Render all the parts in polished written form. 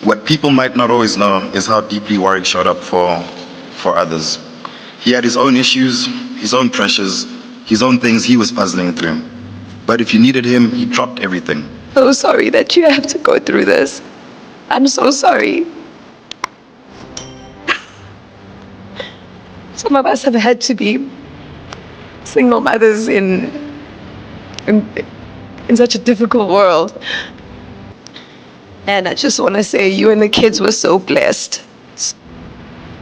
What people might not always know is how deeply Warwick showed up for others. He had his own issues, his own pressures, his own things he was puzzling through. But if you needed him, he dropped everything. So sorry that you have to go through this. I'm so sorry. Some of us have had to be single mothers in such a difficult world. And I just want to say you and the kids were so blessed.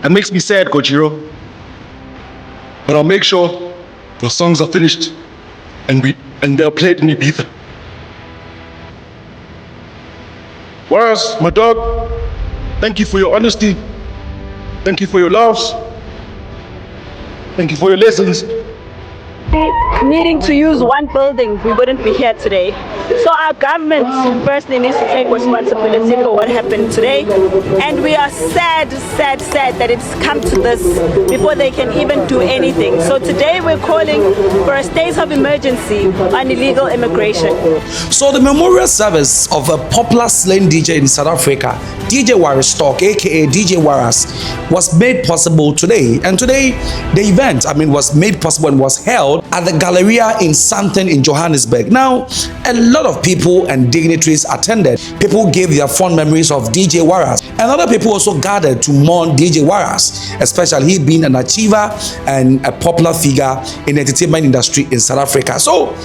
It makes me sad, Kojiro. But I'll make sure your songs are finished and they're played in Ibiza. Waris, my dog, thank you for your honesty. Thank you for your laughs. Thank you for your lessons. Needing to use one building, we wouldn't be here today. So our government firstly needs to take responsibility for what happened today. And we are sad that it's come to this before they can even do anything. So today we're calling for a state of emergency on illegal immigration. So the memorial service of a popular slain DJ in South Africa, DJ Waris aka DJ Waris, was made possible today. And today the event, was made possible and was held at the Galleria in Sandton in Johannesburg. Now, a lot of people and dignitaries attended. People gave their fond memories of DJ Waris, and other people also gathered to mourn DJ Waris, especially he being an achiever and a popular figure in the entertainment industry in South Africa. So,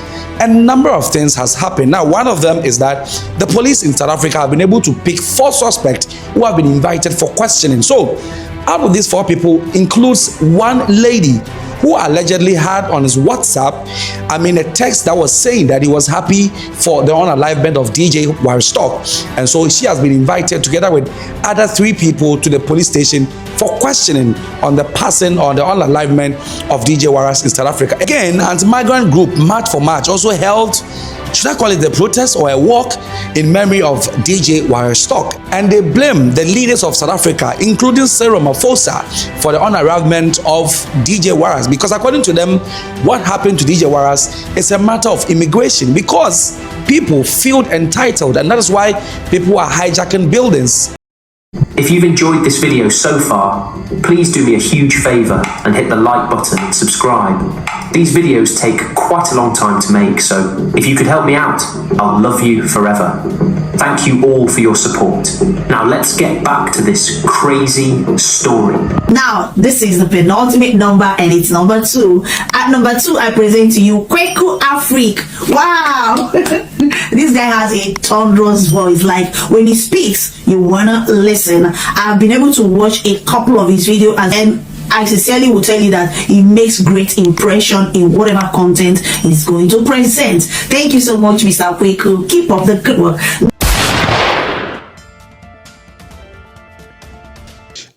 a number of things has happened. Now, one of them is that the police in South Africa have been able to pick 4 suspects who have been invited for questioning. So, out of these 4 people includes one lady who allegedly had on his WhatsApp, a text that was saying that he was happy for the unalivement of DJ Waris. And so she has been invited together with other 3 people to the police station for questioning on the passing or the unalivement of DJ Waris in South Africa. Again, anti-migrant group March4March also held, should I call it the protest or a walk in memory of DJ Waris? And they blame the leaders of South Africa, including Sarah Mafosa, for the unalivement of DJ Waris, because according to them, what happened to DJ Waris is a matter of immigration, because people feel entitled, and that is why people are hijacking buildings. If you've enjoyed this video so far, please do me a huge favour and hit the like button and subscribe. These videos take quite a long time to make, so if you could help me out, I'll love you forever. Thank you all for your support. Now let's get back to this crazy story. Now, this is the penultimate number and it's number 2. At number 2, I present to you Kweku Afrique. Wow! This guy has a thunderous voice. Like when he speaks, you wanna listen. I've been able to watch a couple of his videos and I sincerely will tell you that he makes great impression in whatever content he's going to present. Thank you so much, Mr. Kweku. Keep up the good work.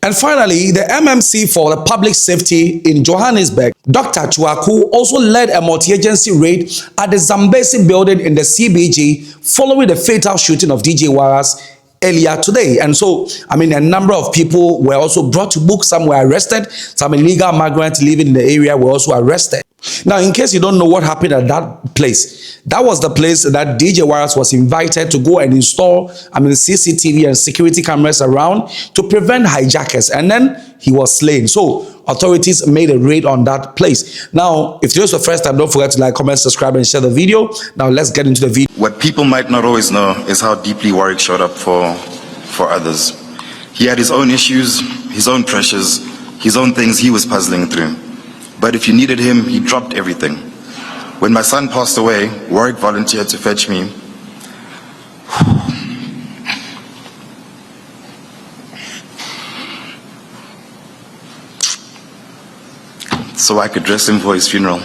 And finally, the MMC for the Public Safety in Johannesburg, Dr. Chuaku, also led a multi-agency raid at the Zambesi building in the CBG following the fatal shooting of DJ Waris earlier today. And so, a number of people were also brought to book. Some were arrested. Some illegal migrants living in the area were also arrested. Now, in case you don't know what happened at that place, that was the place that DJ Waris was invited to go and install, CCTV and security cameras around to prevent hijackers. And then he was slain. So, authorities made a raid on that place. Now, if this is the first time, don't forget to like, comment, subscribe, and share the video. Now, let's get into the video. What people might not always know is how deeply Warwick showed up for others. He had his own issues, his own pressures, his own things he was puzzling through. But if you needed him, he dropped everything. When my son passed away, Warwick volunteered to fetch me. So I could dress him for his funeral.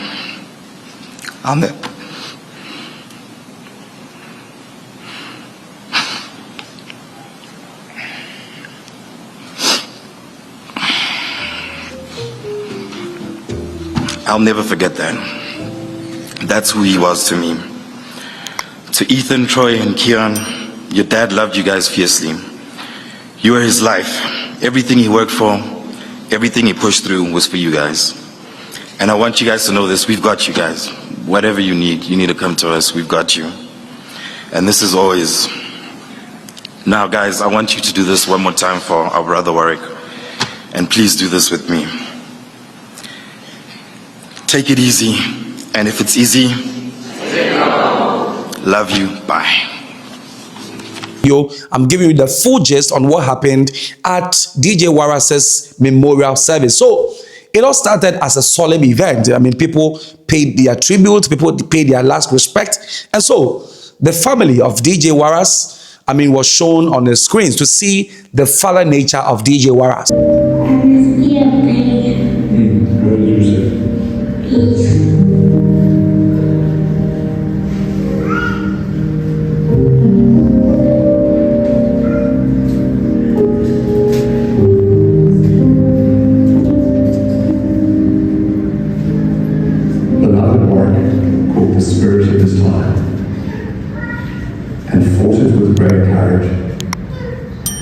I'll never forget that. That's who he was to me. To Ethan, Troy, and Kieran, your dad loved you guys fiercely. You were his life. Everything he worked for, everything he pushed through was for you guys. And I want you guys to know this, we've got you guys. Whatever you need to come to us, we've got you. And this is always Now, guys, I want you to do this one more time for our brother Warwick. And please do this with me. Take it easy. And if it's easy, love you. Bye. I'm giving you the full gist on what happened at DJ Waris's memorial service. So it all started as a solemn event. I mean, people paid their tribute, people paid their last respect. And so the family of DJ Waris, I mean, was shown on the screens to see the father nature of DJ Waris.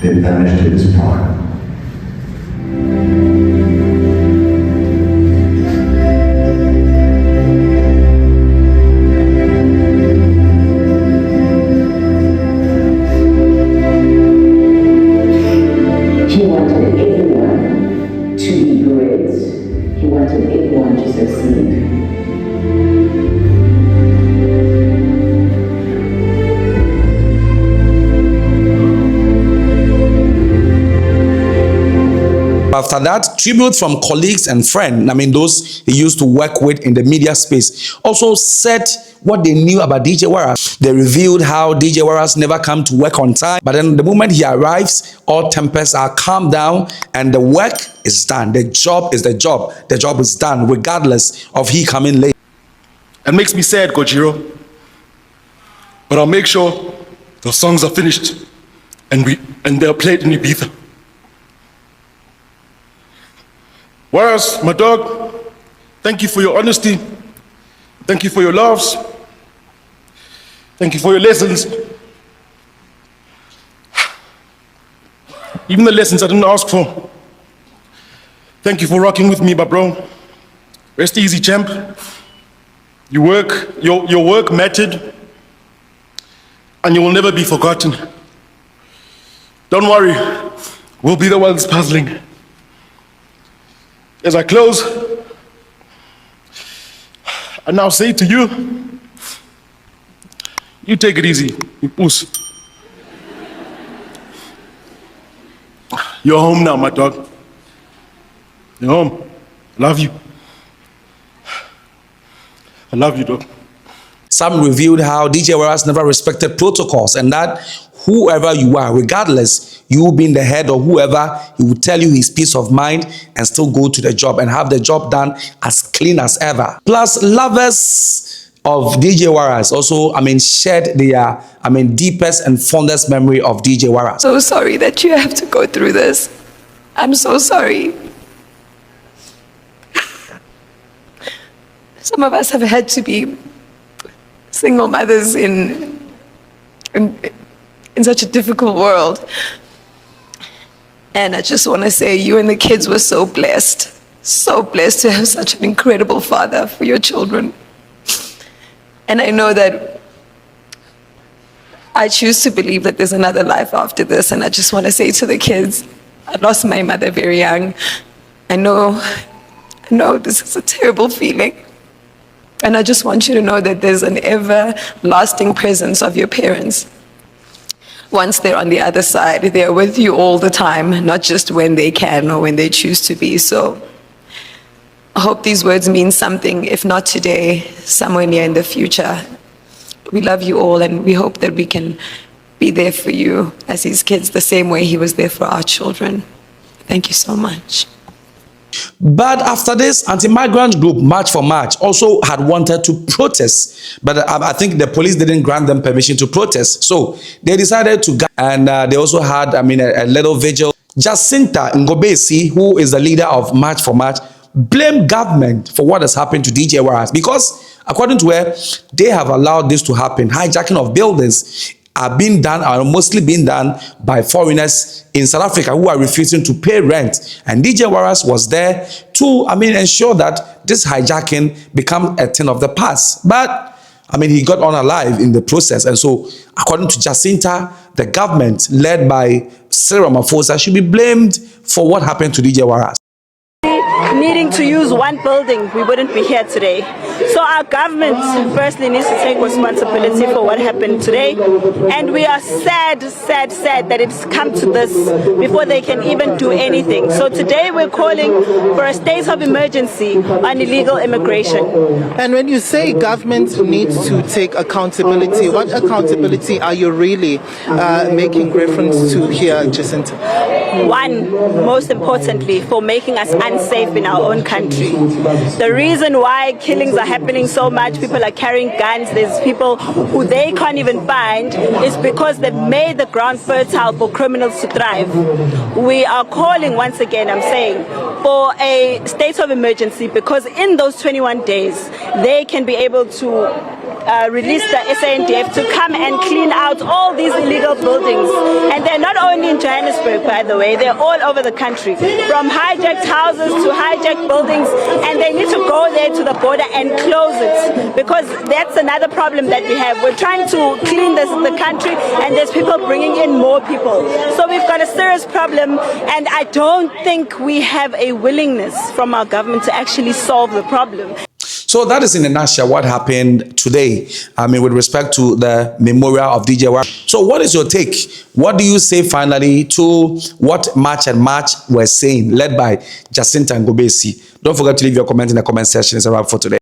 It vanished in its prime. He wanted everyone to be great. He wanted everyone to succeed. After that, tribute from colleagues and friends, I mean those he used to work with in the media space, also said what they knew about DJ Waris. They revealed how DJ Waris never come to work on time, but then the moment he arrives, all tempers are calmed down and the work is done. The job is the job. The job is done regardless of he coming late. It makes me sad, Kojiro, but I'll make sure the songs are finished and they're played in Ibiza. Waris, my dog, thank you for your honesty. Thank you for your laughs. Thank you for your lessons. Even the lessons I didn't ask for. Thank you for rocking with me, my bro. Rest easy, champ. Your work mattered, and you will never be forgotten. Don't worry, we'll be the ones puzzling. As I close, I now say to you, you take it easy, you puss. You're home now, my dog. You're home. I love you. I love you, dog. Some revealed how DJ Waris never respected protocols and that whoever you are, regardless, you being the head or whoever, he will tell you his peace of mind and still go to the job and have the job done as clean as ever. Plus, lovers of DJ Waris also, I mean, shared their, deepest and fondest memory of DJ Waris. So sorry that you have to go through this. I'm so sorry. Some of us have had to be single mothers in such a difficult world. And I just want to say you and the kids were so blessed to have such an incredible father for your children. And I know that I choose to believe that there's another life after this. And I just want to say to the kids, I lost my mother very young. I know this is a terrible feeling. And I just want you to know that there's an everlasting presence of your parents. Once they're on the other side, they're with you all the time, not just when they can or when they choose to be. So I hope these words mean something, if not today, somewhere near in the future. We love you all and we hope that we can be there for you as his kids the same way he was there for our children. Thank you so much. But after this, anti-migrant group March4March also had wanted to protest, but I think the police didn't grant them permission to protest. So they decided to, and they also had, a little vigil. Jacinta Ngobesi, who is the leader of March4March, blamed government for what has happened to DJ Waris because, according to her, they have allowed this to happen. Hijacking of buildings are mostly being done by foreigners in South Africa who are refusing to pay rent. And DJ Waris was there to, ensure that this hijacking becomes a thing of the past. But I mean, he got unalive in the process. And so, according to Jacinta, the government led by Sarah Mafosa should be blamed for what happened to DJ Waris. Needing to use one building, we wouldn't be here today. So our government firstly needs to take responsibility for what happened today. And we are sad that it's come to this before they can even do anything. So today we're calling for a state of emergency on illegal immigration. And when you say government needs to take accountability, what accountability are you really making reference to here, Jacinta? One, most importantly, for making us unsafe in our own country. The reason why killings are happening so much, people are carrying guns, there's people who they can't even find, is because they've made the ground fertile for criminals to thrive. We are calling once again, I'm saying, for a state of emergency, because in those 21 days, they can be able to release the SANDF to come and clean out all these illegal buildings. And they're not only in Johannesburg, by the way, they're all over the country, from hijacked houses to hijacked buildings, and they need to go there to the border and close it, because that's another problem that we have. We're trying to clean the country, and there's people bringing in more people. So we've got a serious problem, and I don't think we have a willingness from our government to actually solve the problem. So that is in a nutshell what happened today. I mean, with respect to the memorial of DJ Waris. So what is your take? What do you say finally to what March4March were saying, led by Jacinta and Gobesi? Don't forget to leave your comment in the comment section. It's a wrap for today.